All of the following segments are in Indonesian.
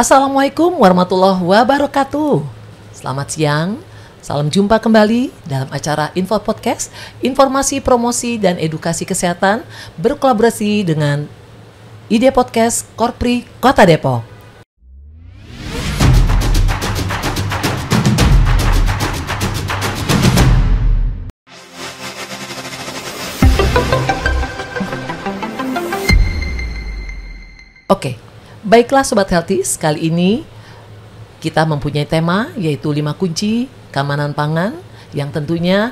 Assalamualaikum warahmatullahi wabarakatuh. Selamat siang, salam jumpa kembali dalam acara Info Podcast, informasi, promosi, dan edukasi kesehatan berkolaborasi dengan Ide Podcast Korpri Kota Depok. Oke, baiklah Sobat Healthies, kali ini kita mempunyai tema yaitu 5 kunci keamanan pangan yang tentunya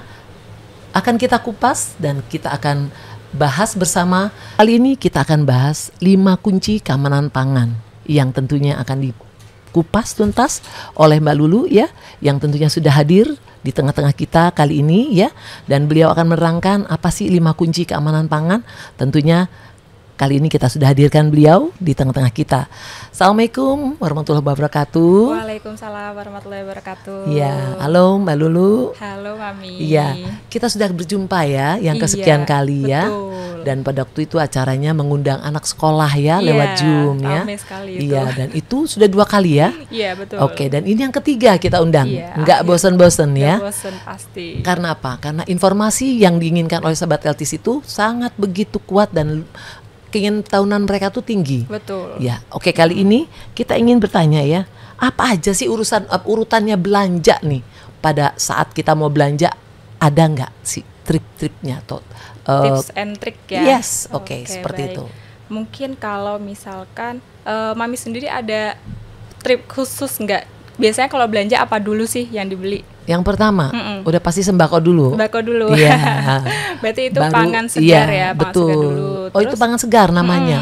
akan kita kupas dan kita akan bahas bersama. Kali ini kita akan bahas 5 kunci keamanan pangan yang tentunya akan dikupas tuntas oleh Mbak Lulu ya, yang tentunya sudah hadir di tengah-tengah kita kali ini ya, dan beliau akan menerangkan apa sih 5 kunci keamanan pangan. Tentunya kali ini kita sudah hadirkan beliau di tengah-tengah kita. Assalamualaikum warahmatullahi wabarakatuh. Waalaikumsalam warahmatullahi wabarakatuh. Ya, halo Mbak Lulu. Halo Mami. Iya, kita sudah berjumpa ya, yang kesekian kali ya. Betul. Dan pada waktu itu acaranya mengundang anak sekolah ya, lewat Zoom ya. Rame sekali itu. Iya, dan itu sudah 2 kali ya. Iya, betul. Oke, dan ini yang ketiga kita undang. Iya, Nggak bosen-bosen ya. Nggak bosen pasti. Karena apa? Karena informasi yang diinginkan oleh Sobat Healthies itu sangat begitu kuat dan keinginan tahunan mereka tuh tinggi. Betul. Ya, oke, kali ini kita ingin bertanya ya, apa aja sih urutannya belanja nih? Pada saat kita mau belanja, ada nggak sih trik-triknya atau tips and trick ya? Yes, oke, seperti baik. itu. Mungkin kalau misalkan Mami sendiri ada trik khusus nggak? Biasanya kalau belanja apa dulu sih yang dibeli? Yang pertama, udah pasti sembako dulu. Sembako dulu. Iya. Berarti itu Baru, pangan segar ya, pangan betul. segar dulu. Oh, itu pangan segar namanya.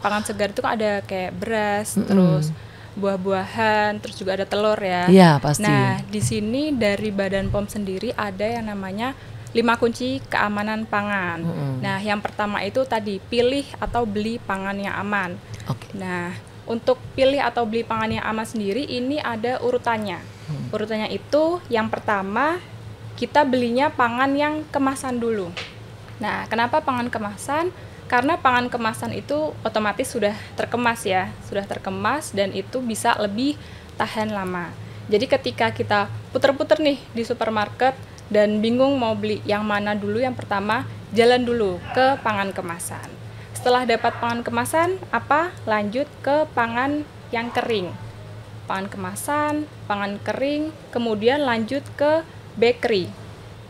Pangan segar itu kan ada kayak beras, terus buah-buahan, terus juga ada telur ya. Iya, pasti. Nah, di sini dari Badan POM sendiri ada yang namanya 5 kunci keamanan pangan. Nah, yang pertama itu tadi pilih atau beli pangan yang aman. Oke. Nah, untuk pilih atau beli pangan yang aman sendiri ini ada urutannya. Urutannya itu yang pertama kita belinya pangan yang kemasan dulu. Nah, kenapa pangan kemasan? Karena pangan kemasan itu otomatis sudah terkemas ya, sudah terkemas dan itu bisa lebih tahan lama. Jadi ketika kita puter-puter nih di supermarket dan bingung mau beli yang mana dulu, yang pertama jalan dulu ke pangan kemasan. Setelah dapat pangan kemasan, lanjut ke pangan yang kering. Pangan kemasan, pangan kering, kemudian lanjut ke bakery.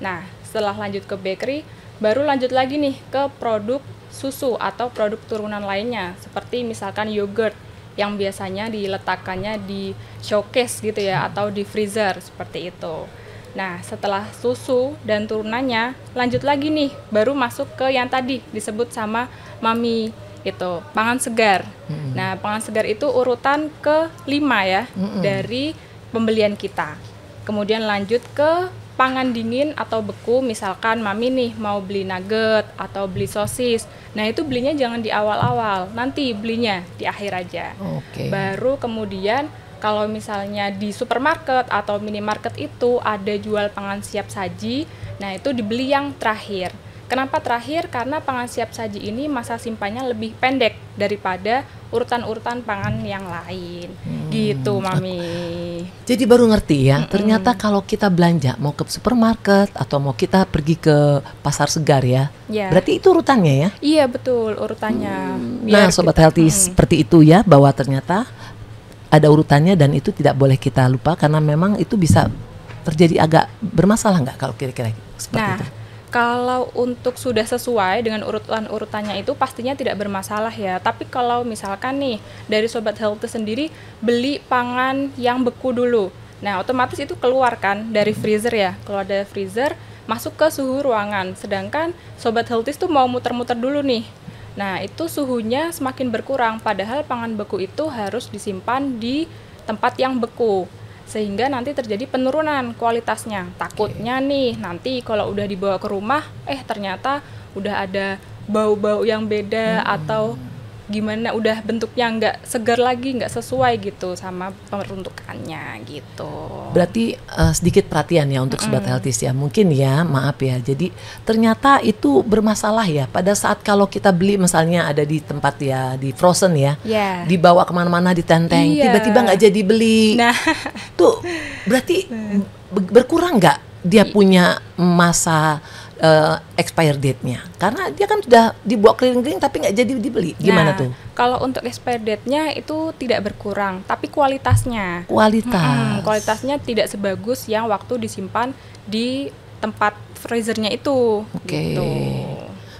Nah, setelah lanjut ke bakery, baru lanjut lagi nih ke produk susu atau produk turunan lainnya, seperti misalkan yogurt yang biasanya diletakkannya di showcase gitu ya, atau di freezer seperti itu. Nah, setelah susu dan turunannya, lanjut lagi nih, baru masuk ke yang tadi disebut sama Mami, itu pangan segar. Nah, pangan segar itu urutan ke-5 ya, dari pembelian kita. Kemudian lanjut ke pangan dingin atau beku, misalkan Mami nih mau beli nugget atau beli sosis. Nah, itu belinya jangan di awal-awal, nanti belinya di akhir aja. Oke. Baru kemudian kalau misalnya di supermarket atau minimarket itu ada jual pangan siap saji, nah itu dibeli yang terakhir. Kenapa terakhir? Karena pangan siap saji ini masa simpannya lebih pendek daripada urutan-urutan pangan yang lain. Gitu, Mami. Jadi baru ngerti ya, ternyata kalau kita belanja mau ke supermarket atau mau kita pergi ke pasar segar ya, berarti itu urutannya ya? Iya, betul, urutannya. Nah, Sobat Healthies, seperti itu ya, bahwa ternyata ada urutannya dan itu tidak boleh kita lupa karena memang itu bisa terjadi agak bermasalah nggak kalau kira-kira seperti itu? Kalau untuk sudah sesuai dengan urutan-urutannya itu pastinya tidak bermasalah ya. Tapi kalau misalkan nih dari Sobat Healthies sendiri beli pangan yang beku dulu, nah otomatis itu keluar kan dari freezer ya. Keluar dari freezer masuk ke suhu ruangan. Sedangkan Sobat Healthies tuh mau muter-muter dulu nih. Nah, itu suhunya semakin berkurang, padahal pangan beku itu harus disimpan di tempat yang beku, sehingga nanti terjadi penurunan kualitasnya. Takutnya nih, nanti kalau udah dibawa ke rumah, ternyata udah ada bau-bau yang beda atau gimana udah bentuknya nggak segar lagi, nggak sesuai gitu sama peruntukannya gitu. Berarti sedikit perhatian ya untuk Sobat Healthies ya. Mungkin ya, maaf ya. Jadi ternyata itu bermasalah ya. Pada saat kalau kita beli misalnya ada di tempat ya, di frozen ya, dibawa kemana-mana ditenteng, tiba-tiba nggak jadi beli. Nah, tuh berarti berkurang nggak dia punya masa expire date-nya, karena dia kan sudah dibawa keliling-keliling tapi nggak jadi dibeli. Gimana tuh? Kalau untuk expire date-nya itu tidak berkurang, tapi kualitasnya. Kualitasnya tidak sebagus yang waktu disimpan di tempat freezernya itu. Oke. Gitu.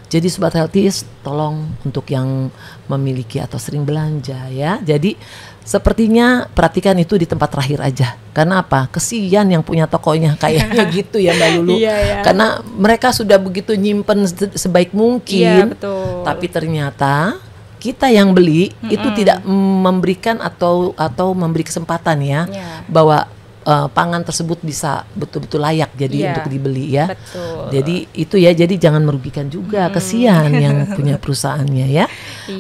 Jadi Sobat Healthies, tolong untuk yang memiliki atau sering belanja ya. Jadi sepertinya perhatikan itu di tempat terakhir aja. Karena apa? Kesian yang punya tokonya kayaknya gitu ya Mbak Lulu. Karena mereka sudah begitu nyimpen sebaik mungkin. Betul. Tapi ternyata kita yang beli itu tidak memberikan atau memberi kesempatan ya bahwa pangan tersebut bisa betul-betul layak jadi untuk dibeli ya. Betul. Jadi itu ya, jadi jangan merugikan juga, kesian yang punya perusahaannya ya.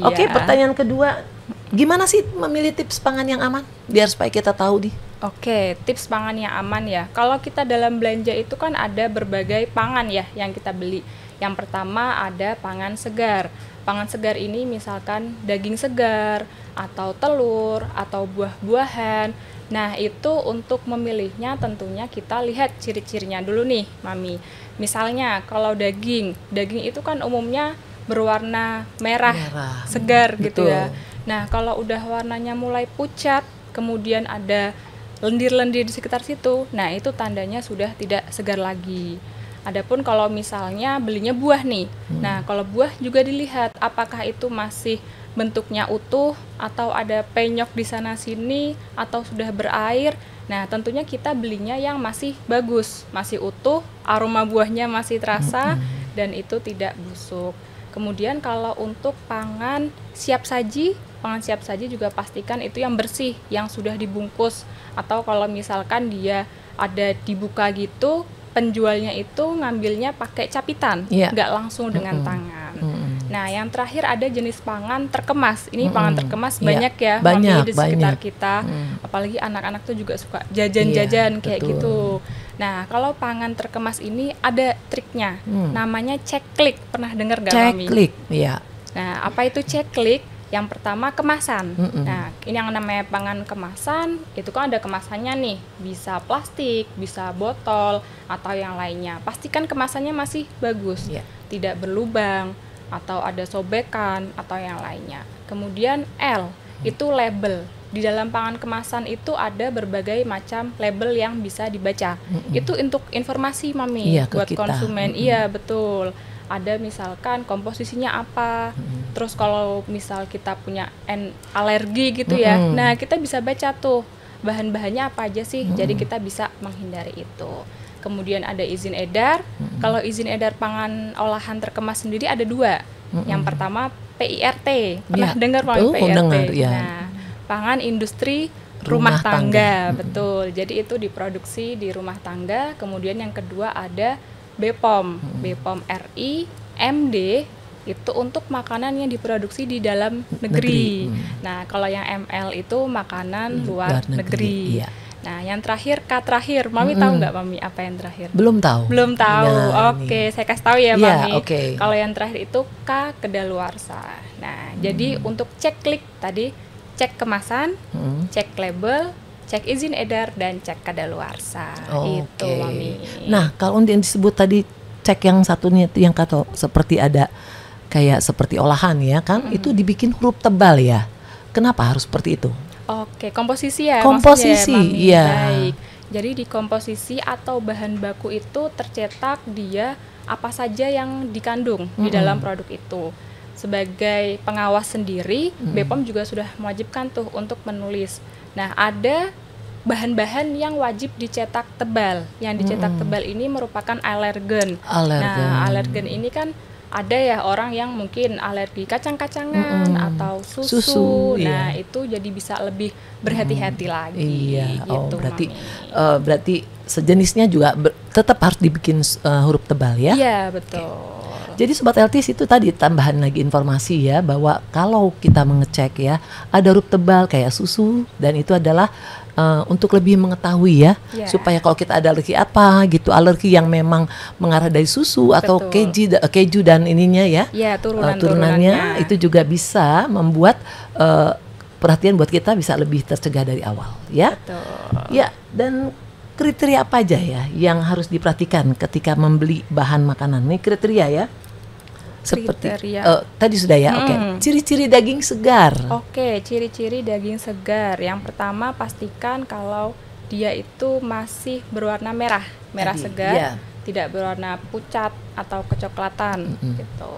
Oke, pertanyaan kedua, gimana sih memilih tips pangan yang aman biar supaya kita tahu nih? Oke, tips pangan yang aman ya. Kalau kita dalam belanja itu kan ada berbagai pangan ya yang kita beli. Yang pertama ada pangan segar. Pangan segar ini misalkan daging segar atau telur atau buah-buahan. Nah, itu untuk memilihnya tentunya kita lihat ciri-cirinya dulu nih, Mami. Misalnya kalau daging itu kan umumnya berwarna merah. Segar gitu ya. Nah, kalau udah warnanya mulai pucat, kemudian ada lendir-lendir di sekitar situ, nah itu tandanya sudah tidak segar lagi. Adapun kalau misalnya belinya buah nih, nah kalau buah juga dilihat apakah itu masih bentuknya utuh atau ada penyok di sana sini atau sudah berair. Nah, tentunya kita belinya yang masih bagus, masih utuh, aroma buahnya masih terasa dan itu tidak busuk. Kemudian kalau untuk pangan siap saji juga pastikan itu yang bersih, yang sudah dibungkus. Atau kalau misalkan dia ada dibuka gitu, penjualnya itu ngambilnya pakai capitan, nggak langsung dengan tangan. Nah, yang terakhir ada jenis pangan terkemas. Ini pangan terkemas banyak ya, Mami, di sekitar kita. Apalagi anak-anak tuh juga suka jajan-jajan kayak gitu. Nah, kalau pangan terkemas ini ada triknya. Namanya ceklik. Pernah dengar nggak, Mami? Ceklik, iya. Nah, apa itu ceklik? Yang pertama kemasan. Nah, ini yang namanya pangan kemasan, itu kan ada kemasannya nih, bisa plastik, bisa botol, atau yang lainnya. Pastikan kemasannya masih bagus, tidak berlubang, atau ada sobekan, atau yang lainnya. Kemudian L, itu label. Di dalam pangan kemasan itu ada berbagai macam label yang bisa dibaca. Itu untuk informasi, Mami, buat konsumen. Iya, betul. Ada misalkan komposisinya apa, terus kalau misal kita punya alergi gitu ya, nah kita bisa baca tuh bahan-bahannya apa aja sih, jadi kita bisa menghindari itu. Kemudian ada izin edar. Kalau izin edar pangan olahan terkemas sendiri ada 2. Yang pertama PIRT, pernah dengar Mami PIRT? Dengar, Nah, pangan industri rumah tangga, betul. Jadi itu diproduksi di rumah tangga. Kemudian yang kedua ada BPOM, BPOM RI, MD, itu untuk makanan yang diproduksi di dalam negeri. Nah, kalau yang ML itu makanan luar negeri. Nah, yang terakhir K terakhir, Mami tahu nggak, Mami, apa yang terakhir? Belum tahu. Belum tahu. Nah, Oke, saya kasih tahu ya, Mami. Okay. Kalau yang terakhir itu K kedaluarsa. Nah, jadi untuk ceklik tadi, cek kemasan, cek label, cek izin edar, dan cek kadaluarsa. Itu, Mami. Nah, kalau yang disebut tadi cek yang satunya itu yang kata seperti ada kayak seperti olahan ya kan, itu dibikin huruf tebal ya. Kenapa harus seperti itu? Oke, komposisi ya. Komposisi, iya. Baik. Jadi di komposisi atau bahan baku itu tercetak dia apa saja yang dikandung di dalam produk itu. Sebagai pengawas sendiri, BPOM juga sudah mewajibkan tuh untuk menulis. Nah, ada bahan-bahan yang wajib dicetak tebal. Yang dicetak tebal ini merupakan alergen. Nah, alergen ini kan ada ya orang yang mungkin alergi kacang-kacangan atau susu. Nah, itu jadi bisa lebih berhati-hati lagi. Gitu, berarti sejenisnya juga tetap harus dibikin huruf tebal ya? Iya, betul. Jadi Sobat Eltis itu tadi tambahan lagi informasi ya, bahwa kalau kita mengecek ya, ada huruf tebal kayak susu, dan itu adalah untuk lebih mengetahui ya, supaya kalau kita ada alergi apa gitu, alergi yang memang mengarah dari susu atau keju dan ininya ya, turunannya itu juga bisa membuat perhatian buat kita bisa lebih tercegah dari awal ya. Ya, dan kriteria apa aja ya yang harus diperhatikan ketika membeli bahan makanan? Ini kriteria ya. Seperti tadi sudah ya. Oke. Ciri-ciri daging segar. Oke, ciri-ciri daging segar. Yang pertama, pastikan kalau dia itu masih berwarna merah segar, tidak berwarna pucat atau kecoklatan gitu.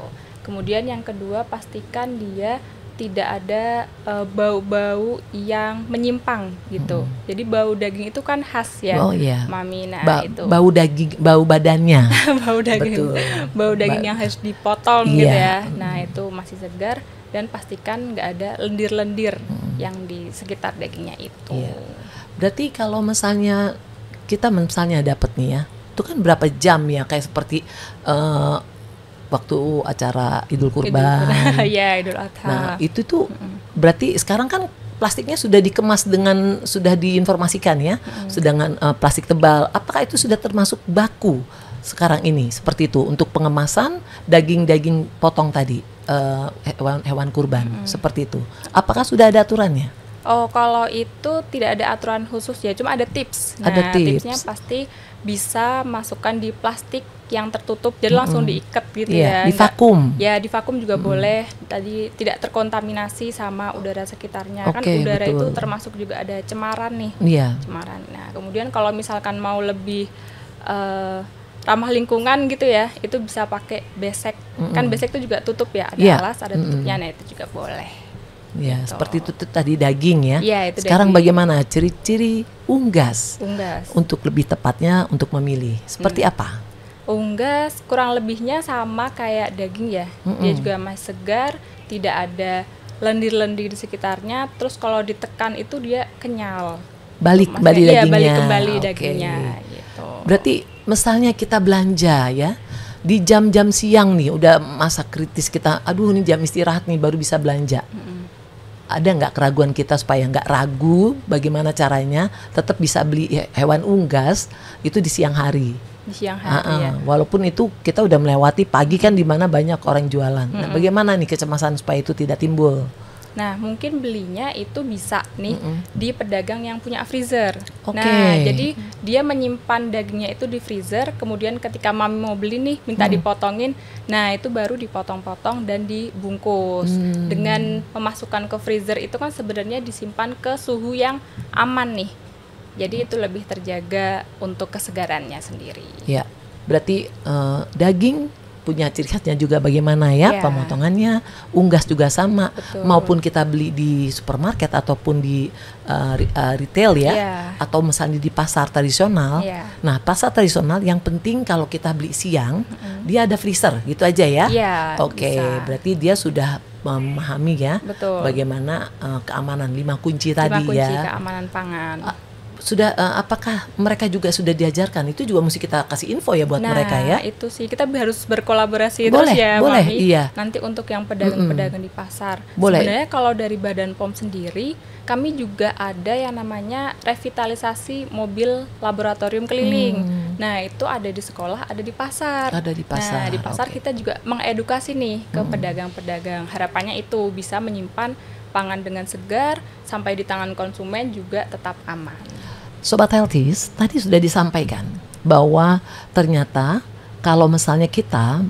Kemudian yang kedua, pastikan dia tidak ada bau-bau yang menyimpang gitu. Jadi bau daging itu kan khas ya, Mami. Nah, itu bau daging, bau badannya. Bau daging. Betul. Bau daging yang harus dipotong gitu ya. Nah, itu masih segar, dan pastikan nggak ada lendir-lendir yang di sekitar dagingnya itu. Berarti kalau misalnya kita dapat nih ya, itu kan berapa jam ya, kayak seperti waktu acara Idul Kurban. Idul Adha. Nah, itu tuh berarti sekarang kan plastiknya sudah dikemas sudah diinformasikan ya, sedangkan plastik tebal. Apakah itu sudah termasuk baku sekarang ini? Seperti itu untuk pengemasan daging potong tadi, hewan kurban, seperti itu. Apakah sudah ada aturannya? Oh, kalau itu tidak ada aturan khusus ya, cuma ada tips. Nah, ada tipsnya pasti bisa masukkan di plastik yang tertutup, jadi langsung diikat gitu ya. Di vakum. Ya, di vakum juga boleh. Tadi tidak terkontaminasi sama udara sekitarnya. Kan udara itu termasuk juga ada cemaran nih. Cemaran. Nah, kemudian kalau misalkan mau lebih ramah lingkungan gitu ya, itu bisa pakai besek. Kan besek itu juga tutup ya, ada alas, ada tutupnya. Nah, itu juga boleh. Ya, gitu. Seperti itu tadi daging ya. Itu sekarang daging. Bagaimana ciri-ciri unggas? Untuk lebih tepatnya untuk memilih seperti apa? Unggas kurang lebihnya sama kayak daging ya. Dia juga masih segar, tidak ada lendir-lendir di sekitarnya. Terus kalau ditekan itu dia kenyal. Balik dagingnya. Balik kembali dagingnya. Gitu. Berarti misalnya kita belanja ya, di jam-jam siang nih, udah masa kritis kita, aduh ini jam istirahat nih baru bisa belanja. Ada nggak keraguan kita supaya nggak ragu bagaimana caranya tetap bisa beli hewan unggas itu di siang hari? Di siang hari ya. Walaupun itu kita udah melewati pagi kan, di mana banyak orang jualan. Nah, bagaimana nih kecemasan supaya itu tidak timbul? Nah, mungkin belinya itu bisa nih di pedagang yang punya freezer. Nah, jadi dia menyimpan dagingnya itu di freezer, kemudian ketika Mami mau beli nih, minta dipotongin, nah itu baru dipotong-potong dan dibungkus. Dengan memasukkan ke freezer itu kan sebenarnya disimpan ke suhu yang aman nih. Jadi itu lebih terjaga untuk kesegarannya sendiri. Ya, berarti daging punya ciri khasnya juga bagaimana ya, pemotongannya, unggas juga sama. Maupun kita beli di supermarket ataupun di retail ya, atau misalnya di pasar tradisional. Nah, pasar tradisional yang penting kalau kita beli siang, dia ada freezer gitu aja ya. Berarti dia sudah memahami ya, bagaimana keamanan 5 kunci tadi 5 kunci ya. Keamanan pangan. Sudah apakah mereka juga sudah diajarkan? Itu juga mesti kita kasih info ya buat mereka ya. Nah, itu sih kita harus berkolaborasi terus ya, boleh, Mami. Iya. Nanti untuk yang pedagang-pedagang di pasar. Sebenarnya kalau dari Badan POM sendiri, kami juga ada yang namanya revitalisasi mobil laboratorium keliling. Nah, itu ada di sekolah, ada di pasar. Ada di pasar. Nah, di pasar kita juga mengedukasi nih ke pedagang-pedagang. Harapannya itu bisa menyimpan pangan dengan segar sampai di tangan konsumen juga tetap aman. Sobat Healthies, tadi sudah disampaikan bahwa ternyata kalau misalnya kita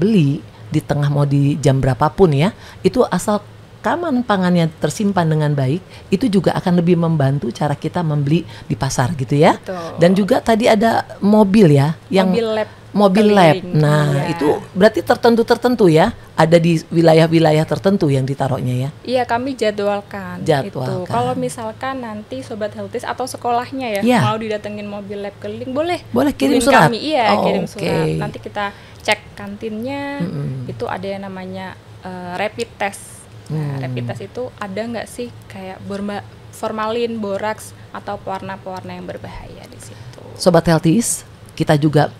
beli di tengah mau di jam berapapun ya, itu asal keamanan pangannya tersimpan dengan baik, itu juga akan lebih membantu cara kita membeli di pasar gitu ya. Dan juga tadi ada mobil ya, yang mobil lab. Nah, itu berarti tertentu ya, ada di wilayah-wilayah tertentu yang ditaruhnya ya. Iya, kami jadwalkan. Itu. Kalau misalkan nanti Sobat Healthies atau sekolahnya ya mau didatengin mobil lab keliling, boleh kirim surat. Kami, kirim surat. Nanti kita cek kantinnya. Itu ada yang namanya rapid test. Nah, rapid test itu ada nggak sih kayak formalin, boraks atau pewarna-pewarna yang berbahaya di situ. Sobat Healthies, kita juga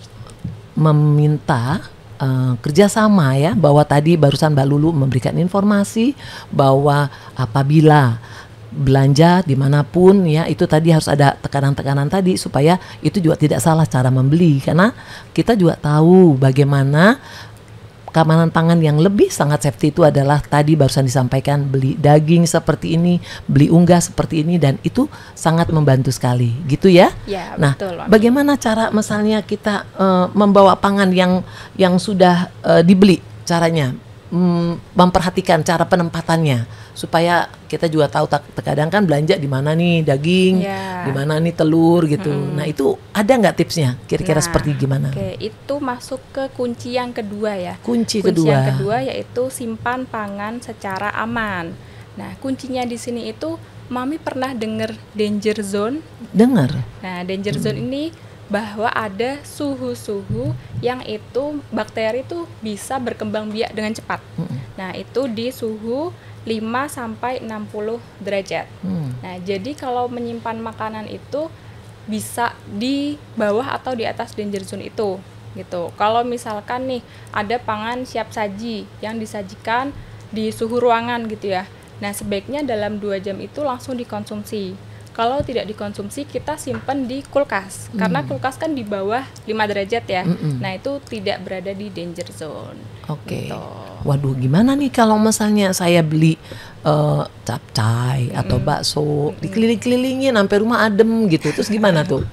meminta kerjasama ya, bahwa tadi barusan Mbak Lulu memberikan informasi bahwa apabila belanja dimanapun ya, itu tadi harus ada tekanan-tekanan tadi supaya itu juga tidak salah cara membeli, karena kita juga tahu bagaimana keamanan pangan yang lebih sangat safety itu adalah tadi barusan disampaikan, beli daging seperti ini, beli unggas seperti ini, dan itu sangat membantu sekali gitu ya. Ya, Nah, betul, Mami. bagaimana cara misalnya kita membawa pangan yang sudah dibeli, caranya memperhatikan cara penempatannya supaya kita juga tahu, terkadang kan belanja di mana nih daging, Ya. di mana nih telur gitu. Nah, itu ada nggak tipsnya kira-kira Nah, seperti gimana? Oke, itu masuk ke kunci yang kedua ya. Kunci yang kedua. kedua yaitu simpan pangan secara aman. Nah, kuncinya di sini itu, Mami pernah dengar danger zone? Dengar. Nah, danger zone ini bahwa ada suhu-suhu yang itu bakteri tuh bisa berkembang biak dengan cepat. Nah, itu di suhu 5 sampai 60 derajat. Nah, jadi kalau menyimpan makanan itu bisa di bawah atau di atas danger zone itu gitu. Kalau misalkan nih ada pangan siap saji yang disajikan di suhu ruangan gitu ya. Nah, sebaiknya dalam 2 jam itu langsung dikonsumsi. Kalau tidak dikonsumsi, kita simpan di kulkas. Karena kulkas kan di bawah 5 derajat ya. Nah, itu tidak berada di danger zone. Oke. Gitu. Waduh, gimana nih kalau misalnya saya beli capcay atau bakso, dikeliling-kelilingin sampai rumah adem gitu, terus gimana tuh?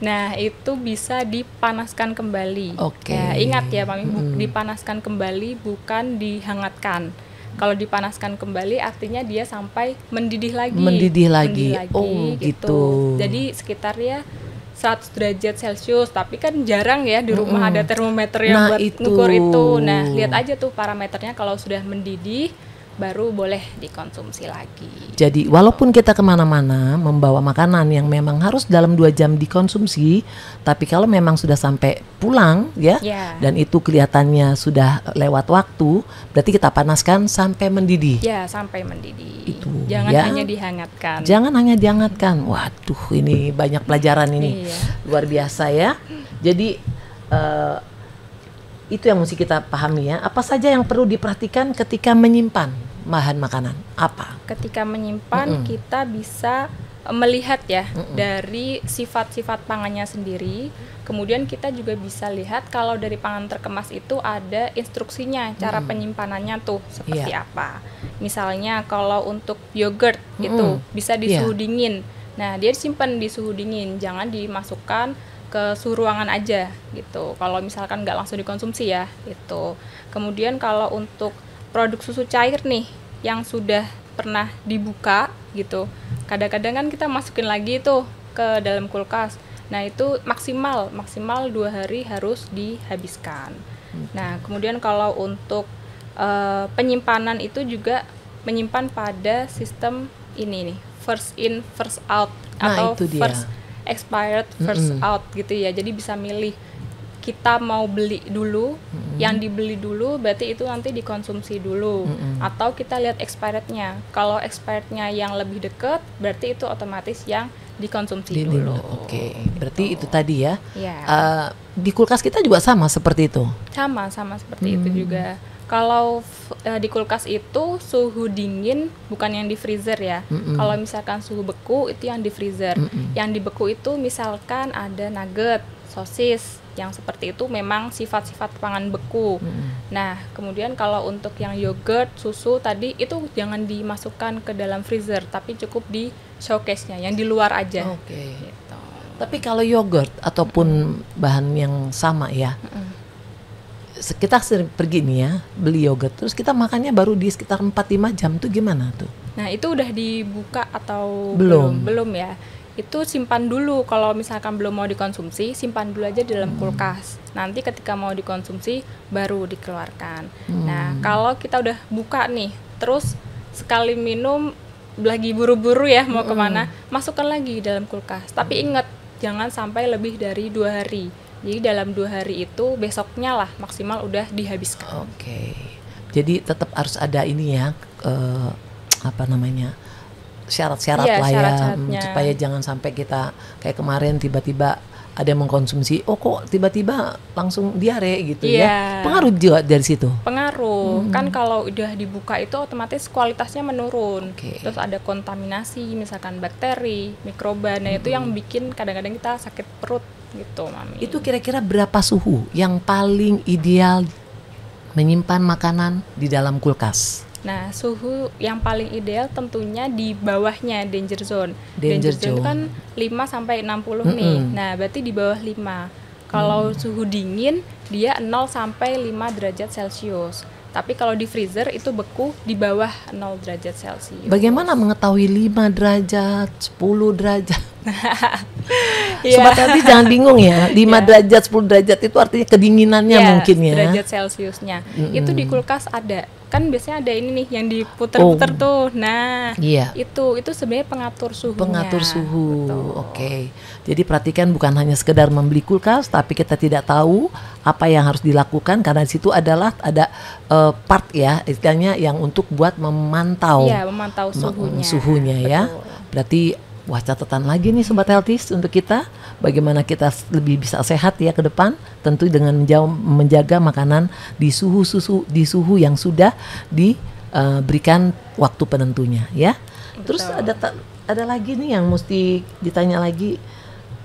Nah, itu bisa dipanaskan kembali. Oke. Ya, ingat ya, Mami, dipanaskan kembali bukan dihangatkan. Kalau dipanaskan kembali artinya dia sampai mendidih lagi. Mendidih lagi. Oh, gitu. Jadi sekitar ya 100 derajat Celcius, tapi kan jarang ya di rumah ada termometer yang buat ngukur itu. Nah, lihat aja tuh parameternya, kalau sudah mendidih baru boleh dikonsumsi lagi. Jadi walaupun kita kemana-mana membawa makanan yang memang harus dalam 2 jam dikonsumsi, tapi kalau memang sudah sampai pulang ya, dan itu kelihatannya sudah lewat waktu, berarti kita panaskan sampai mendidih. Ya, sampai mendidih. Itu, jangan ya. hanya dihangatkan. Jangan hanya dihangatkan. Waduh, ini banyak pelajaran ini. Iya. Luar biasa ya. Jadi itu yang mesti kita pahami ya. Apa saja yang perlu diperhatikan ketika menyimpan bahan makanan? Apa? Ketika menyimpan, kita bisa melihat ya dari sifat-sifat pangannya sendiri. Kemudian kita juga bisa lihat kalau dari pangan terkemas itu ada instruksinya, cara penyimpanannya tuh seperti apa. Misalnya kalau untuk yogurt itu bisa di suhu dingin. Nah, dia disimpan di suhu dingin, jangan dimasukkan ke suhu ruangan aja gitu. Kalau misalkan nggak langsung dikonsumsi ya gitu. Kemudian kalau untuk produk susu cair nih yang sudah pernah dibuka gitu, kadang-kadang kan kita masukin lagi tuh ke dalam kulkas. Nah, itu maksimal 2 hari harus dihabiskan. Nah, kemudian kalau untuk penyimpanan itu juga menyimpan pada sistem ini nih, first in first out atau first expired first out gitu ya. Jadi bisa milih, kita mau beli dulu, yang dibeli dulu berarti itu nanti dikonsumsi dulu, atau kita lihat expirednya. Kalau expirednya yang lebih dekat berarti itu otomatis yang dikonsumsi dulu. Oke, berarti itu tadi ya. Ya. Di kulkas kita juga sama seperti itu. Sama seperti itu juga. Kalau di kulkas itu suhu dingin, bukan yang di freezer ya. Kalau misalkan suhu beku itu yang di freezer. Yang di beku itu misalkan ada nugget, sosis, yang seperti itu memang sifat-sifat pangan beku. Nah, kemudian kalau untuk yang yogurt, susu tadi itu jangan dimasukkan ke dalam freezer, tapi cukup di showcase-nya, yang di luar aja. Oke. Gitu. Tapi kalau yogurt ataupun bahan yang sama ya, kita sering pergi nih ya beli yogurt, terus kita makannya baru di sekitar 4-5 jam tuh gimana tuh? Nah, itu udah dibuka atau belum ya? Itu simpan dulu. Kalau misalkan belum mau dikonsumsi, simpan dulu aja di dalam kulkas. Nanti ketika mau dikonsumsi baru dikeluarkan. Nah, kalau kita udah buka nih, terus sekali minum lagi buru-buru ya mau kemana, masukkan lagi dalam kulkas. Tapi ingat, jangan sampai lebih dari 2 hari. Jadi dalam 2 hari itu besoknya lah maksimal udah dihabiskan. Oke. Jadi tetap harus ada ini ya, syarat-syarat lah ya, supaya jangan sampai kita kayak kemarin tiba-tiba ada yang mengkonsumsi, oh kok tiba-tiba langsung diare gitu Iya. ya. Pengaruh juga dari situ. Pengaruh. Kan kalau udah dibuka itu otomatis kualitasnya menurun. Oke. Terus ada kontaminasi, misalkan bakteri, mikroba. Nah, itu yang bikin kadang-kadang kita sakit perut gitu, Mami. Itu kira-kira berapa suhu yang paling ideal menyimpan makanan di dalam kulkas? Nah, suhu yang paling ideal tentunya di bawahnya danger zone. Danger Zone itu zone. kan 5 sampai 60 nih. Nah, berarti di bawah 5. Kalau suhu dingin dia 0 sampai 5 derajat Celcius. Tapi kalau di freezer itu beku di bawah 0 derajat Celcius. Bagaimana mengetahui 5 derajat, 10 derajat? Iya. Sobat Healthy jangan bingung ya, 5 Iya. derajat, 10 derajat itu artinya kedinginannya Ya, mungkin ya. derajat Celciusnya. Itu di kulkas ada. Kan biasanya ada ini nih yang diputer-puter tuh. Nah, Iya. itu sebenarnya pengatur suhunya. Pengatur suhu. Betul. Oke. Jadi perhatikan bukan hanya sekedar membeli kulkas, tapi kita tidak tahu apa yang harus dilakukan karena di situ adalah ada part ya, istilahnya yang untuk buat memantau Iya, memantau suhunya. suhunya ya. Betul. Berarti wah, catatan lagi nih Sobat Healthy untuk kita, bagaimana kita lebih bisa sehat ya ke depan, tentu dengan menjaga makanan di suhu yang sudah diberikan waktu penentunya ya. Terus ada lagi nih yang mesti ditanya lagi,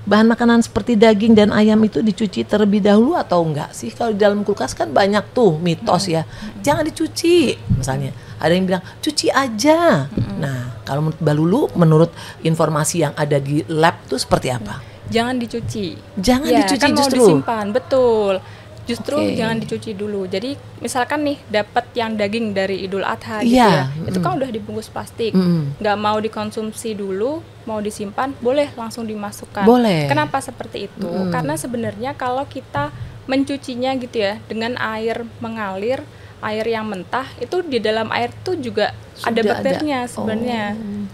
bahan makanan seperti daging dan ayam itu dicuci terlebih dahulu atau enggak sih? Kalau di dalam kulkas kan banyak tuh mitos ya, jangan dicuci misalnya. Ada yang bilang cuci aja. Nah, kalau menurut Mbak Lulu, menurut informasi yang ada di lab tuh seperti apa? Jangan dicuci. Jangan Ya, dicuci kan justru. mau disimpan, betul. Justru Oke. jangan dicuci dulu. Jadi misalkan nih dapat yang daging dari Idul Adha Iya, gitu ya, itu kan udah dibungkus plastik, Mm-mm. nggak mau dikonsumsi dulu, mau disimpan, boleh langsung dimasukkan. Boleh. Kenapa seperti itu? Karena sebenarnya kalau kita mencucinya gitu ya dengan air mengalir, air yang mentah, itu di dalam air tuh juga ada Sudah bakterinya ada. sebenarnya.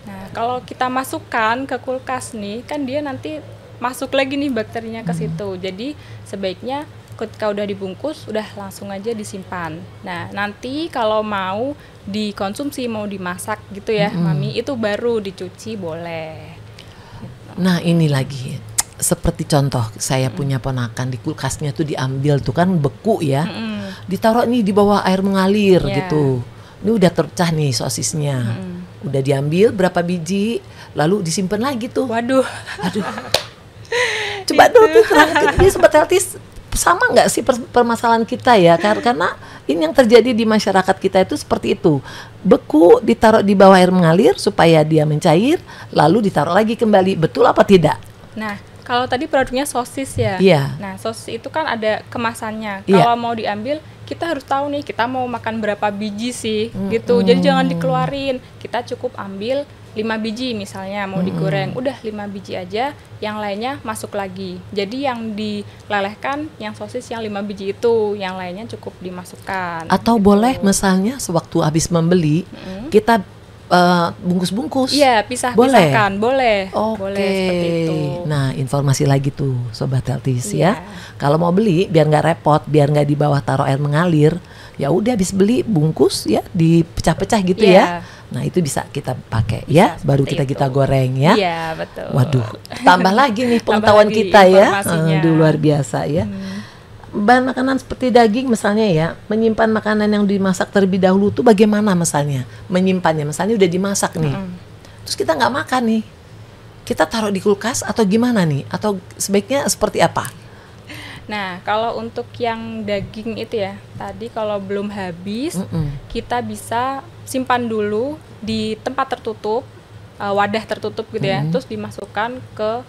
Nah, kalau kita masukkan ke kulkas nih, kan dia nanti masuk lagi nih bakterinya ke situ. Jadi sebaiknya ketika udah dibungkus, udah langsung aja disimpan. Nah, nanti kalau mau dikonsumsi, mau dimasak gitu ya, Mami, itu baru dicuci boleh. Nah ini lagi, seperti contoh saya punya ponakan di kulkasnya tuh diambil tuh kan beku ya, ditaruh nih di bawah air mengalir Iya. gitu. Ini udah terpecah nih sosisnya, udah diambil berapa biji, lalu disimpan lagi tuh. Waduh. Aduh. Coba dulu tuh terangkan, ini Sobat Healthy sama nggak sih permasalahan kita ya? Karena ini yang terjadi di masyarakat kita itu seperti itu. Beku ditaruh di bawah air mengalir supaya dia mencair, lalu ditaruh lagi kembali. Betul apa tidak? Nah, kalau tadi produknya sosis ya. Iya. Nah, sosis itu kan ada kemasannya. Iya. Kalau mau diambil, kita harus tahu nih kita mau makan berapa biji sih, gitu. Jadi jangan dikeluarin. Kita cukup ambil 5 biji misalnya mau digoreng, udah 5 biji aja, yang lainnya masuk lagi. Jadi yang dilelehkan yang sosis yang 5 biji itu, yang lainnya cukup dimasukkan. Atau boleh misalnya sewaktu habis membeli, kita bungkus-bungkus. Iya, Boleh? pisahkan, boleh. Oke. Boleh seperti itu. Nah, informasi lagi tuh Sobat Healthy Iya. ya. Kalau mau beli biar nggak repot, biar nggak di bawah taruh air mengalir, ya udah habis beli bungkus ya, dipecah-pecah gitu Iya. ya. Nah, itu bisa kita pakai ya, baru seperti kita itu. goreng ya. Iya, betul. Waduh, tambah lagi nih Tambah pengetahuan lagi kita ya. informasinya. Aduh, luar biasa ya. Bahan makanan seperti daging misalnya ya, menyimpan makanan yang dimasak terlebih dahulu tuh bagaimana misalnya? Menyimpannya, misalnya udah dimasak nih. Terus kita nggak makan nih. Kita taruh di kulkas atau gimana nih? Atau sebaiknya seperti apa? Nah, kalau untuk yang daging itu ya, tadi kalau belum habis, kita bisa simpan dulu di tempat tertutup, wadah tertutup gitu ya, terus dimasukkan ke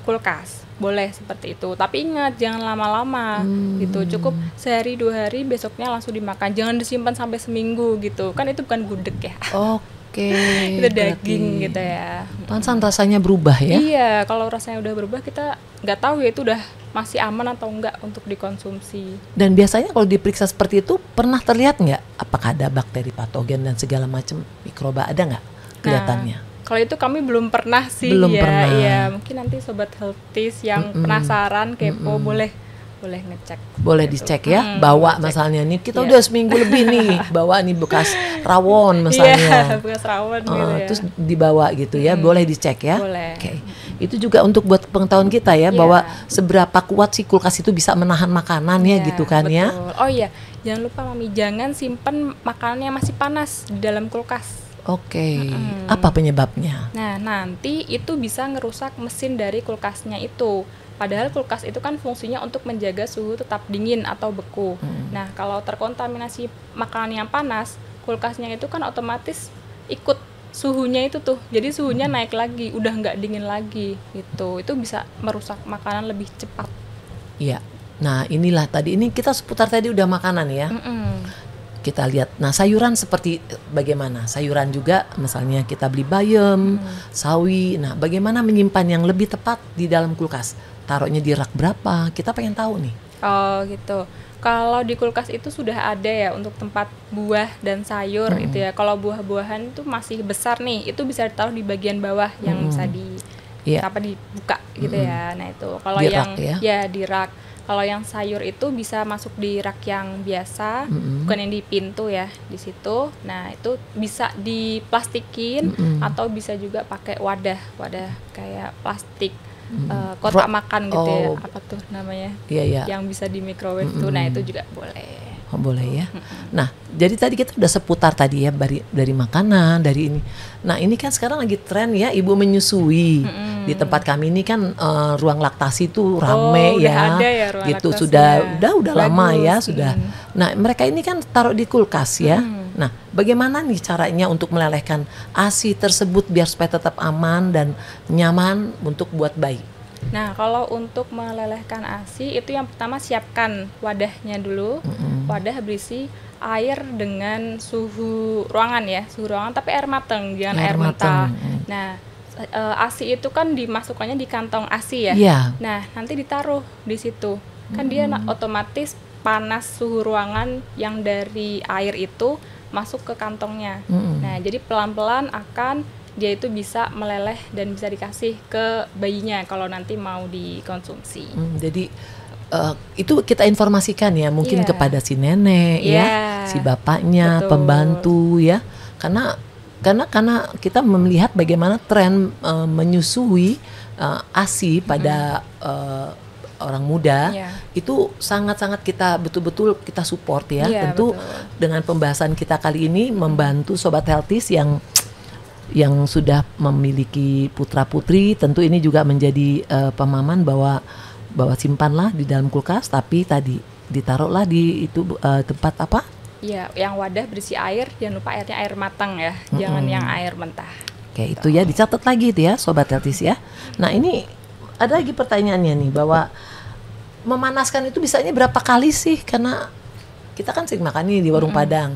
kulkas. Boleh seperti itu. Tapi ingat, jangan lama-lama gitu. Cukup sehari 2 hari, besoknya langsung dimakan. Jangan disimpan sampai seminggu gitu. Kan itu bukan gudeg ya. Oke. Itu daging gitu ya. Pantesan rasanya berubah ya. Iya, kalau rasanya udah berubah kita nggak tahu ya itu udah masih aman atau enggak untuk dikonsumsi. Dan biasanya kalau diperiksa seperti itu pernah terlihat nggak apakah ada bakteri patogen dan segala macam mikroba, ada nggak kelihatannya? Nah, kalau itu kami belum pernah sih. Belum ya. pernah. Iya, mungkin nanti Sobat Healthies yang penasaran, kepo boleh ngecek. Boleh gitu. dicek ya, bawa ngecek. misalnya nih kita Iya. udah seminggu lebih nih bawa nih bekas rawon Iya, misalnya. bekas rawon gitu ya. Terus dibawa gitu ya, boleh dicek ya. Boleh. Oke. Itu juga untuk buat pengetahuan kita ya, Iya. bahwa seberapa kuat sih kulkas itu bisa menahan makanan ya, gitu kan betul. ya. Oh iya, jangan lupa Mami, jangan simpen makanan yang masih panas di dalam kulkas. Oke, apa penyebabnya? Nah, nanti itu bisa ngerusak mesin dari kulkasnya itu. Padahal kulkas itu kan fungsinya untuk menjaga suhu tetap dingin atau beku. Nah, kalau terkontaminasi makanan yang panas, kulkasnya itu kan otomatis ikut suhunya itu tuh. Jadi suhunya naik lagi, udah nggak dingin lagi gitu. Itu bisa merusak makanan lebih cepat. Iya. Nah, inilah tadi, ini kita seputar tadi udah makanan ya. Kita lihat, nah sayuran seperti bagaimana? Sayuran juga misalnya kita beli bayam, sawi. Nah, bagaimana menyimpan yang lebih tepat di dalam kulkas? Taruhnya di rak berapa? Kita pengen tahu nih. Oh gitu. Kalau di kulkas itu sudah ada ya untuk tempat buah dan sayur itu ya. Kalau buah-buahan itu masih besar nih, itu bisa ditaruh di bagian bawah yang bisa Iya. dibuka gitu ya. Nah itu. Kalau Di yang rak ya? ya di rak. Kalau yang sayur itu bisa masuk di rak yang biasa, bukan yang di pintu ya, di situ. Nah itu bisa diplastikin atau bisa juga pakai wadah kayak plastik kotak makan gitu ya, apa tuh namanya? Iya. Yang bisa di microwave tuh. Nah itu juga boleh. Oh, boleh ya. Nah, jadi tadi kita udah seputar tadi ya, dari makanan, dari ini. Nah, ini kan sekarang lagi tren ya, ibu menyusui. Di tempat kami ini kan ruang laktasi tuh rame udah ya. ada ya ruang gitu laktasinya. sudah lama ya, Bagus. sudah. Nah, mereka ini kan taruh di kulkas ya. Nah, bagaimana nih caranya untuk melelehkan ASI tersebut biar supaya tetap aman dan nyaman untuk buat bayi? Nah, kalau untuk melelehkan ASI itu yang pertama siapkan wadahnya dulu. Wadah berisi air dengan suhu ruangan ya, suhu ruangan tapi air matang, jangan air mentah. Nah, ASI itu kan dimasukkannya di kantong ASI ya. Iya. Nah, nanti ditaruh di situ. Kan dia otomatis panas suhu ruangan yang dari air itu masuk ke kantongnya. Nah, jadi pelan-pelan akan dia itu bisa meleleh dan bisa dikasih ke bayinya kalau nanti mau dikonsumsi. Jadi itu kita informasikan ya, mungkin Iya. kepada si nenek ya, si bapaknya, Betul. pembantu ya, karena kita melihat bagaimana tren menyusui ASI pada orang muda. Iya. Itu sangat-sangat kita betul-betul kita support ya. Iya, Tentu betul. dengan pembahasan kita kali ini membantu Sobat Healthies yang sudah memiliki putra-putri, tentu ini juga menjadi pemahaman bahwa simpanlah di dalam kulkas, tapi tadi ditaruhlah di itu tempat apa? Iya, yang wadah berisi air, jangan lupa airnya air matang ya, jangan yang air mentah. Oke, itu ya dicatat lagi itu ya Sobat Healthies ya. Nah, ini ada lagi pertanyaannya nih, bahwa memanaskan itu bisanya berapa kali sih? Karena kita kan sering makan nih di warung Padang.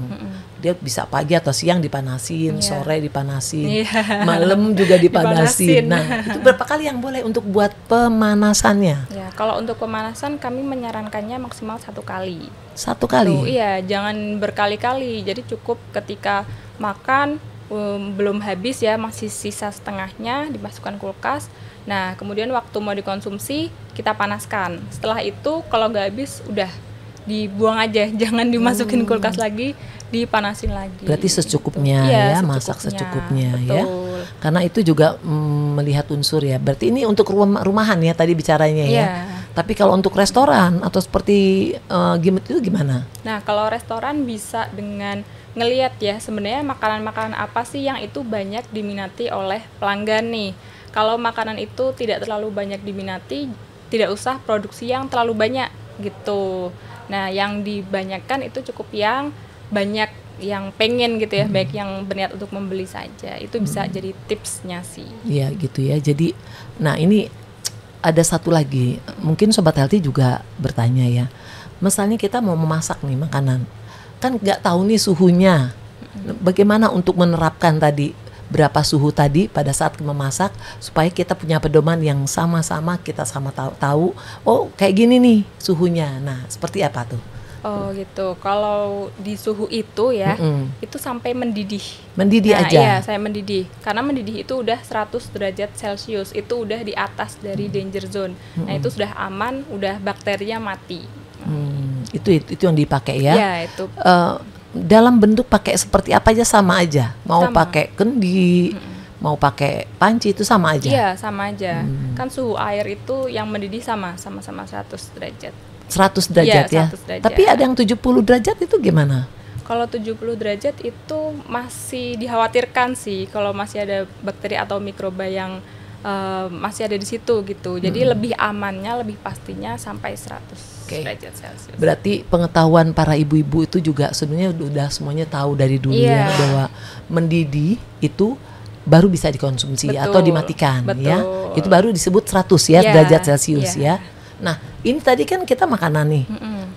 Dia bisa pagi atau siang dipanasin, sore dipanasin, malam juga dipanasin. Nah, itu berapa kali yang boleh untuk buat pemanasannya? Ya, kalau untuk pemanasan kami menyarankannya maksimal 1 kali. 1 kali? Tuh, iya, jangan berkali-kali. Jadi cukup ketika makan belum habis ya, masih sisa setengahnya dimasukkan kulkas. Nah, kemudian waktu mau dikonsumsi kita panaskan. Setelah itu kalau nggak habis udah dibuang aja, jangan dimasukin kulkas lagi, dipanasin lagi. Berarti secukupnya ya, masak secukupnya ya. Karena itu juga melihat unsur ya. Berarti ini untuk rumahan ya tadi bicaranya ya. Tapi kalau untuk restoran atau seperti itu gimana? Nah, kalau restoran bisa dengan ngelihat ya, sebenarnya makanan-makanan apa sih yang itu banyak diminati oleh pelanggan nih. Kalau makanan itu tidak terlalu banyak diminati, tidak usah produksi yang terlalu banyak gitu. Nah, yang dibanyakan itu cukup yang banyak yang pengen gitu ya, baik yang berniat untuk membeli saja. Itu bisa jadi tipsnya sih. Iya gitu ya. Jadi, nah ini ada satu lagi. Mungkin Sobat Healthy juga bertanya ya. Misalnya kita mau memasak nih makanan, kan nggak tahu nih suhunya. Bagaimana untuk menerapkan tadi berapa suhu tadi pada saat memasak supaya kita punya pedoman yang sama-sama, kita sama tahu oh kayak gini nih suhunya. Nah, seperti apa tuh? Oh gitu. Kalau di suhu itu ya, itu sampai mendidih. Mendidih nah, aja? Iya, saya mendidih. Karena mendidih itu udah 100 derajat Celcius. Itu udah di atas dari danger zone. Nah, itu sudah aman, udah bakterinya mati. Itu yang dipakai ya? Iya, itu. Dalam bentuk pakai seperti apa aja sama aja. Mau pakai kendi, mau pakai panci itu sama aja. Iya, sama aja. Kan suhu air itu yang mendidih sama-sama 100 derajat. 100 derajat Iya, ya. 100 derajat. Tapi ada yang 70 derajat itu gimana? Kalau 70 derajat itu masih dikhawatirkan sih kalau masih ada bakteri atau mikroba yang masih ada di situ gitu. Jadi lebih amannya, lebih pastinya sampai 100 derajat Celcius. Berarti pengetahuan para ibu-ibu itu juga sebenarnya udah semuanya tahu dari dulu ya, bahwa mendidih itu baru bisa dikonsumsi atau dimatikan ya. Itu baru disebut 100 ya derajat Celcius ya. Nah, ini tadi kan kita makanan nih.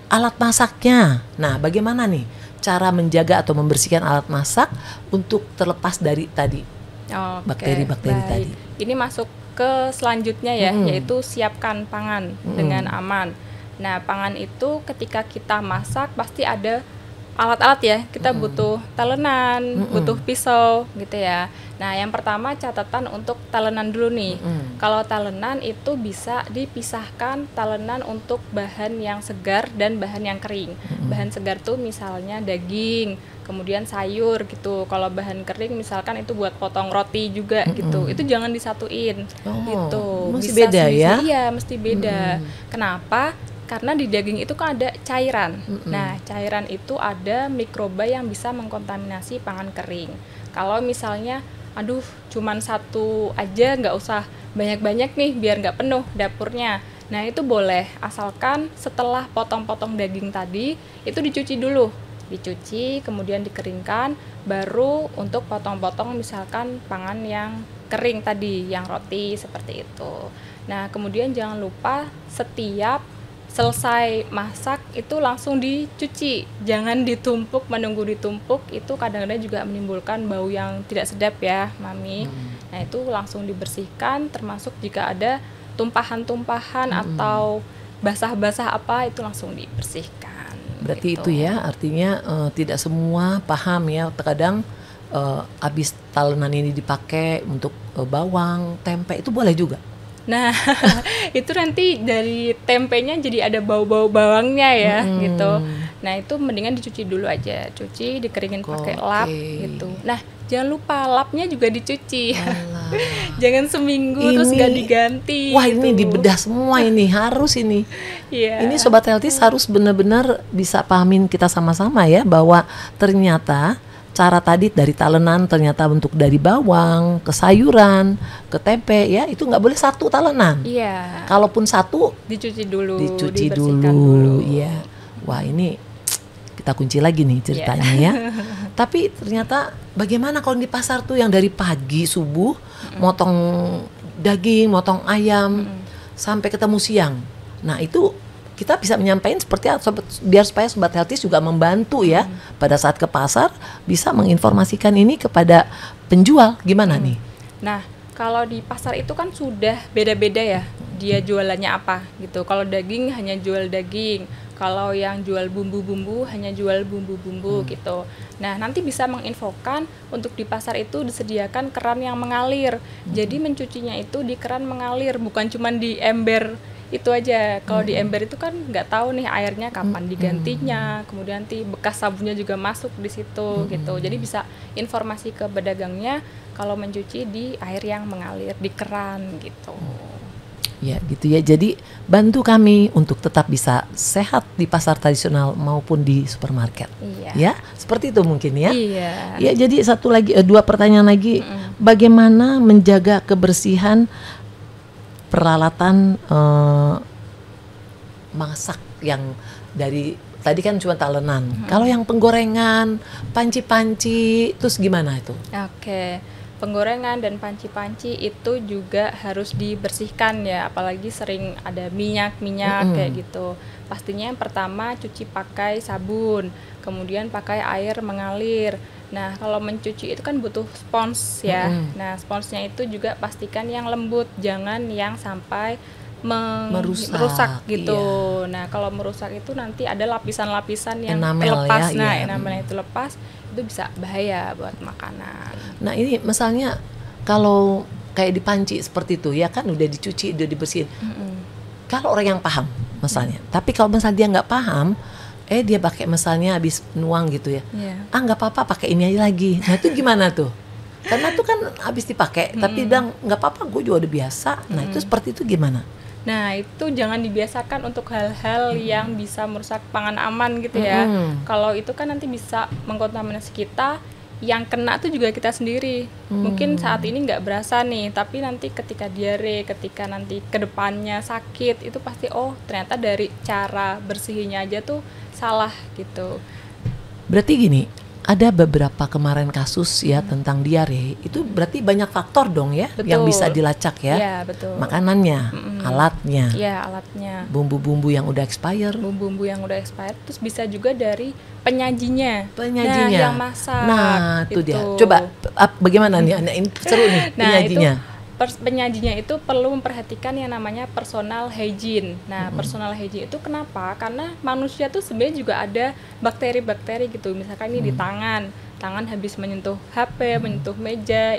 Alat masaknya. Nah, bagaimana nih cara menjaga atau membersihkan alat masak untuk terlepas dari tadi bakteri-bakteri tadi? Ini masuk ke selanjutnya ya, yaitu siapkan pangan dengan aman. Nah, pangan itu ketika kita masak pasti ada alat-alat ya. Kita butuh talenan, butuh pisau gitu ya. Nah, yang pertama catatan untuk talenan dulu nih. Kalau talenan itu bisa dipisahkan talenan untuk bahan yang segar dan bahan yang kering. Bahan segar tuh misalnya daging, kemudian sayur gitu. Kalau bahan kering misalkan itu buat potong roti juga gitu. Itu jangan disatuin gitu. Mesti bisa beda ya? Iya, mesti beda. Kenapa? Karena di daging itu kan ada cairan. Nah, cairan itu ada mikroba yang bisa mengkontaminasi pangan kering. Kalau misalnya, aduh, cuman satu aja, nggak usah banyak-banyak nih, biar nggak penuh dapurnya. Nah, itu boleh, asalkan setelah potong-potong daging tadi, itu dicuci dulu. Dicuci, kemudian dikeringkan, baru untuk potong-potong misalkan pangan yang kering tadi, yang roti, seperti itu. Nah, kemudian jangan lupa setiap selesai masak itu langsung dicuci, jangan ditumpuk, menunggu ditumpuk itu kadang-kadang juga menimbulkan bau yang tidak sedap ya Mami. Nah, itu langsung dibersihkan, termasuk jika ada tumpahan-tumpahan atau basah-basah apa itu langsung dibersihkan. Berarti gitu. itu ya artinya tidak semua paham ya, terkadang habis talenan ini dipakai untuk bawang, tempe itu boleh juga. Nah, itu nanti dari tempenya jadi ada bau-bau bawangnya ya gitu. Nah, itu mendingan dicuci dulu aja. Cuci, dikeringin pakai lap gitu. Nah, jangan lupa lapnya juga dicuci. Jangan seminggu terus gak diganti. Wah, gitu. ini dibedah semua ini, harus ini. Iya. Ini Sobat Healthies harus benar-benar bisa pahamin kita sama-sama ya, bahwa ternyata cara tadi dari talenan ternyata bentuk dari bawang, ke sayuran, ke tempe ya, itu nggak boleh satu talenan. Iya. Kalaupun satu Dicuci dulu, dicuci dibersihkan dulu. Iya. Wah, ini kita kunci lagi nih ceritanya ya. Tapi ternyata bagaimana kalau di pasar tuh yang dari pagi subuh motong daging, motong ayam sampai ketemu siang. Nah, itu kita bisa menyampaikan seperti apa biar supaya Sobat Healthies juga membantu ya pada saat ke pasar bisa menginformasikan ini kepada penjual gimana nih. Nah, kalau di pasar itu kan sudah beda-beda ya dia jualannya apa gitu. Kalau daging hanya jual daging, kalau yang jual bumbu-bumbu hanya jual bumbu-bumbu gitu. Nah, nanti bisa menginfokan untuk di pasar itu disediakan keran yang mengalir. Jadi mencucinya itu di keran mengalir, bukan cuma di ember itu aja. Kalau di ember itu kan nggak tahu nih airnya kapan digantinya, kemudian nanti bekas sabunnya juga masuk di situ gitu. Jadi bisa informasi ke pedagangnya kalau mencuci di air yang mengalir di keran gitu. Ya gitu ya, jadi bantu kami untuk tetap bisa sehat di pasar tradisional maupun di supermarket. Iya. Ya, seperti itu mungkin ya. Iya. Ya, jadi satu lagi, dua pertanyaan lagi. Bagaimana menjaga kebersihan peralatan masak yang dari tadi kan cuma talenan. Kalau yang penggorengan, panci-panci, terus gimana itu? Oke. Penggorengan dan panci-panci itu juga harus dibersihkan ya, apalagi sering ada minyak-minyak kayak gitu. Pastinya yang pertama cuci pakai sabun, kemudian pakai air mengalir. Nah, kalau mencuci itu kan butuh spons ya. Nah, sponsnya itu juga pastikan yang lembut, jangan yang sampai merusak gitu. Iya. Nah, kalau merusak itu nanti ada lapisan-lapisan yang Enamel terlepas. ya, Nah, iya. enamelnya itu lepas, itu bisa bahaya buat makanan. Nah, ini misalnya kalau kayak di panci seperti itu ya kan udah dicuci, udah dibersihin. Kalau orang yang paham misalnya, tapi kalau misalnya dia nggak paham, dia pakai misalnya habis nuang gitu ya. Iya. Nggak apa-apa pakai ini aja lagi. Nah, itu gimana tuh? Karena tuh kan habis dipakai, tapi bilang nggak apa-apa, gue juga udah biasa. Nah itu seperti itu gimana? Nah, itu jangan dibiasakan untuk hal-hal yang bisa merusak pangan aman gitu ya. Kalau itu kan nanti bisa mengkontaminasi kita, yang kena tuh juga kita sendiri. Mungkin saat ini nggak berasa nih, tapi nanti ketika diare, ketika nanti kedepannya sakit, itu pasti ternyata dari cara bersihinnya aja tuh salah gitu. Berarti gini, ada beberapa kemarin kasus ya tentang diare, itu berarti banyak faktor dong ya, Betul. yang bisa dilacak ya. Iya, betul. Makanannya, alatnya, Iya, alatnya. bumbu-bumbu yang udah expired. Bumbu-bumbu yang udah expired, terus bisa juga dari penyajinya. Penyajinya. Nah, yang masak. Nah, itu gitu. dia. Coba bagaimana nih? Ini seru nih penyajinya. Penyajinya itu perlu memperhatikan yang namanya personal hygiene. Nah, personal hygiene itu kenapa? Karena manusia tuh sebenarnya juga ada bakteri-bakteri gitu. Misalkan ini di tangan habis menyentuh HP, menyentuh meja,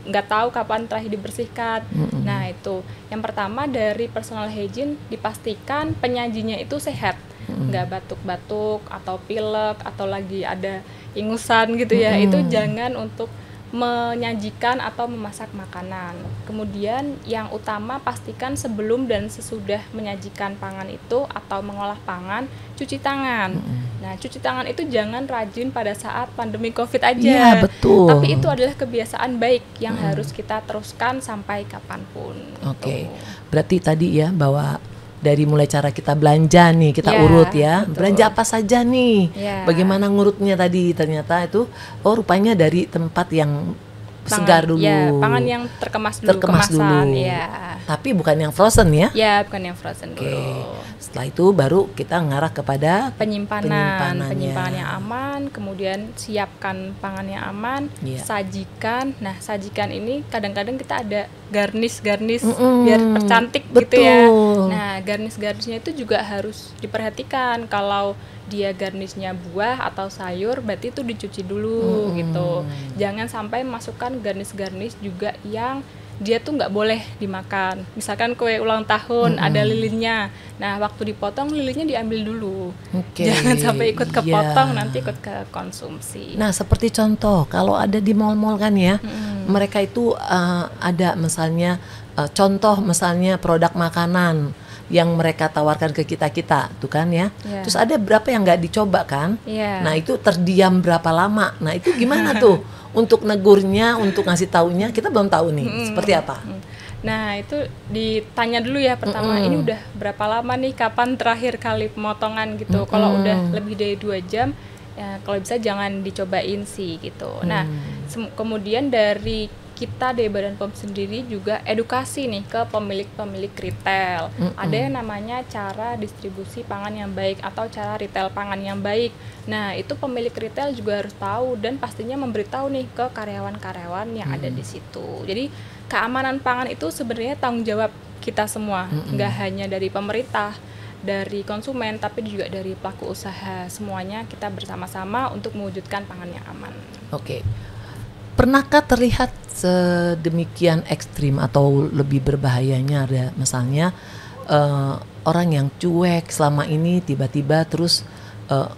nggak tahu kapan terakhir dibersihkan. Nah, itu yang pertama dari personal hygiene, dipastikan penyajinya itu sehat, nggak batuk-batuk atau pilek atau lagi ada ingusan gitu ya. Itu jangan untuk menyajikan atau memasak makanan. Kemudian yang utama pastikan sebelum dan sesudah menyajikan pangan itu atau mengolah pangan, cuci tangan. Nah, cuci tangan itu jangan rajin pada saat pandemi COVID aja. Iya, betul. Tapi itu adalah kebiasaan baik yang harus kita teruskan sampai kapanpun. Oke. Berarti tadi ya bahwa dari mulai cara kita belanja nih, kita urut ya. Betul. Belanja apa saja nih. Bagaimana ngurutnya tadi, ternyata itu rupanya dari tempat yang segar dulu. Ya, pangan yang terkemas dulu, kemasan. Ya. Tapi bukan yang frozen ya. Ya, bukan yang frozen dulu. Setelah itu baru kita ngarah kepada penyimpanan yang aman, kemudian siapkan pangan yang aman, sajikan. Nah, sajikan ini kadang-kadang kita ada garnish biar percantik gitu ya. Nah, garnish-garnishnya itu juga harus diperhatikan. Kalau dia garnishnya buah atau sayur, berarti itu dicuci dulu gitu. Jangan sampai masukkan garnish juga yang dia tuh nggak boleh dimakan. Misalkan kue ulang tahun ada lilinnya, nah waktu dipotong lilinnya diambil dulu. Jangan sampai ikut kepotong, nanti ikut ke konsumsi. Nah, seperti contoh kalau ada di mal-mal kan ya, mereka itu ada misalnya contoh misalnya produk makanan yang mereka tawarkan ke kita tuh kan ya. Terus ada berapa yang nggak dicoba kan? Nah, itu terdiam berapa lama? Nah, itu gimana tuh untuk negurnya, untuk ngasih taunya? Kita belum tahu nih seperti apa. Nah, itu ditanya dulu ya pertama, ini udah berapa lama nih, kapan terakhir kali pemotongan gitu. Kalau udah lebih dari 2 jam ya, kalau bisa jangan dicobain sih gitu. Nah, kemudian dari kita dari Badan POM sendiri juga edukasi nih ke pemilik-pemilik retail. Ada yang namanya cara distribusi pangan yang baik atau cara retail pangan yang baik. Nah, itu pemilik retail juga harus tahu dan pastinya memberitahu nih ke karyawan-karyawan yang ada di situ. Jadi keamanan pangan itu sebenarnya tanggung jawab kita semua, nggak hanya dari pemerintah, dari konsumen, tapi juga dari pelaku usaha. Semuanya kita bersama-sama untuk mewujudkan pangan yang aman. Oke. Pernahkah terlihat sedemikian ekstrim atau lebih berbahayanya, ada misalnya orang yang cuek selama ini tiba-tiba terus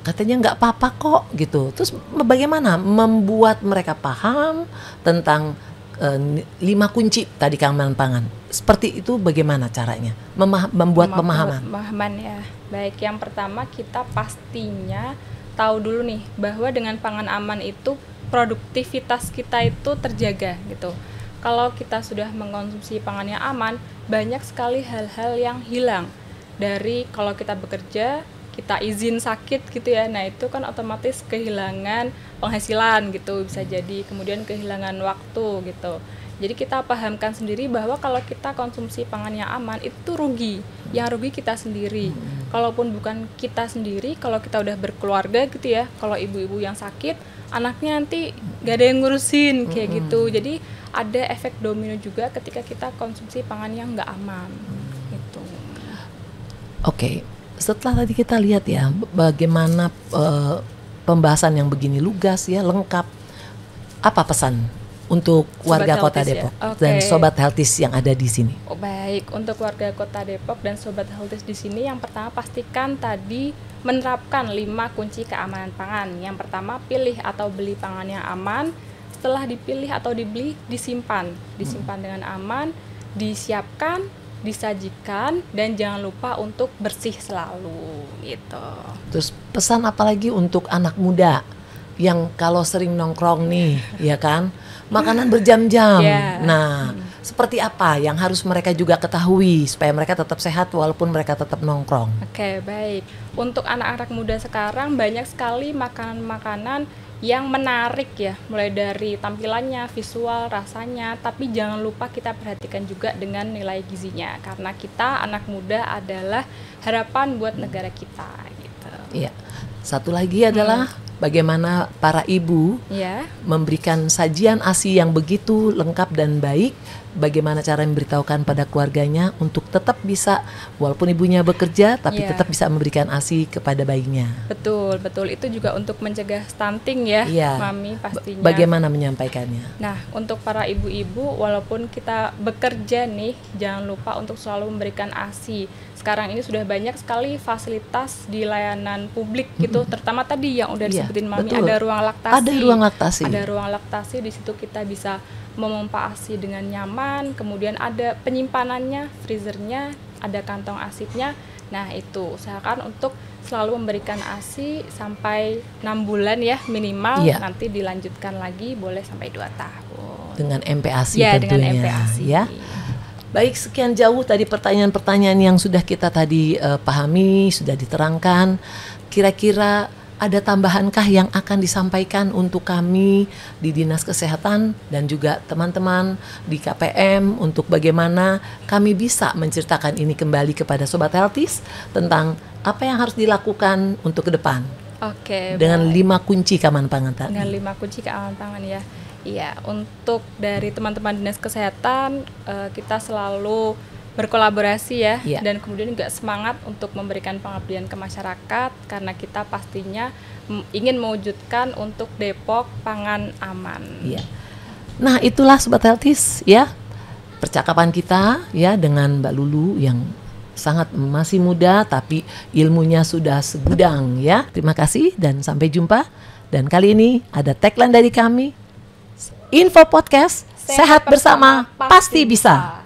katanya nggak apa-apa kok gitu, terus bagaimana membuat mereka paham tentang 5 kunci tadi keamanan pangan, seperti itu bagaimana caranya membuat pemahaman ya. Baik, yang pertama kita pastinya tahu dulu nih bahwa dengan pangan aman itu produktivitas kita itu terjaga gitu. Kalau kita sudah mengkonsumsi pangan yang aman, banyak sekali hal-hal yang hilang. Dari kalau kita bekerja, kita izin sakit gitu ya, nah itu kan otomatis kehilangan penghasilan gitu, bisa jadi kemudian kehilangan waktu gitu. Jadi kita pahamkan sendiri bahwa kalau kita konsumsi pangan yang aman itu rugi, yang rugi kita sendiri. Kalaupun bukan kita sendiri, kalau kita udah berkeluarga gitu ya, kalau ibu-ibu yang sakit, anaknya nanti gak ada yang ngurusin kayak gitu. Jadi ada efek domino juga ketika kita konsumsi pangan yang gak aman gitu. Oke. Setelah tadi kita lihat ya bagaimana pembahasan yang begini lugas ya, lengkap, apa pesan untuk warga Kota Depok dan Sobat Healthies yang ada di sini? Baik, untuk warga Kota Depok dan Sobat Healthies di sini, yang pertama pastikan tadi menerapkan 5 kunci keamanan pangan. Yang pertama, pilih atau beli pangan yang aman. setelah dipilih atau dibeli disimpan dengan aman, disiapkan, disajikan, dan jangan lupa untuk bersih selalu gitu. Terus pesan apalagi untuk anak muda yang kalau sering nongkrong nih, ya kan, makanan berjam-jam. Yeah. Nah, seperti apa yang harus mereka juga ketahui supaya mereka tetap sehat walaupun mereka tetap nongkrong? Oke, baik. Untuk anak-anak muda sekarang banyak sekali makanan-makanan yang menarik ya, mulai dari tampilannya, visual, rasanya, tapi jangan lupa kita perhatikan juga dengan nilai gizinya, karena kita anak muda adalah harapan buat negara kita gitu. Iya. Satu lagi adalah bagaimana para ibu memberikan sajian ASI yang begitu lengkap dan baik. Bagaimana cara memberitahukan pada keluarganya untuk tetap bisa, walaupun ibunya bekerja, tapi tetap bisa memberikan ASI kepada bayinya. Betul, betul. Itu juga untuk mencegah stunting ya, Mami, pastinya. Bagaimana menyampaikannya? Nah, untuk para ibu-ibu, walaupun kita bekerja nih, jangan lupa untuk selalu memberikan ASI. Sekarang ini sudah banyak sekali fasilitas di layanan publik gitu, terutama tadi yang udah disebutin Mami, betul. Ada ruang laktasi. Ada ruang laktasi. Ada ruang laktasi, di situ kita bisa memompa ASI dengan nyaman, kemudian ada penyimpanannya, freezernya, ada kantong ASInya. Nah, itu usahakan untuk selalu memberikan ASI sampai 6 bulan ya minimal, nanti dilanjutkan lagi boleh sampai 2 tahun. Dengan MPASI tentunya. Dengan MPASI. Ya. Baik, sekian jauh tadi pertanyaan-pertanyaan yang sudah kita tadi pahami, sudah diterangkan. Kira-kira ada tambahankah yang akan disampaikan untuk kami di Dinas Kesehatan dan juga teman-teman di KPM untuk bagaimana kami bisa menceritakan ini kembali kepada Sobat Healthies tentang apa yang harus dilakukan untuk ke depan? Oke. Dengan 5 kunci keamanan pangan. Dengan 5 kunci keamanan pangan ya. Iya, untuk dari teman-teman Dinas Kesehatan kita selalu berkolaborasi ya, dan kemudian juga semangat untuk memberikan pengabdian ke masyarakat karena kita pastinya ingin mewujudkan untuk Depok pangan aman. Iya. Nah, itulah Sobat Healthies ya, percakapan kita ya dengan Mbak Lulu yang sangat masih muda tapi ilmunya sudah segudang ya. Terima kasih dan sampai jumpa. Dan kali ini ada tagline dari kami, Info Podcast, Sehat Bersama Pasti Bisa.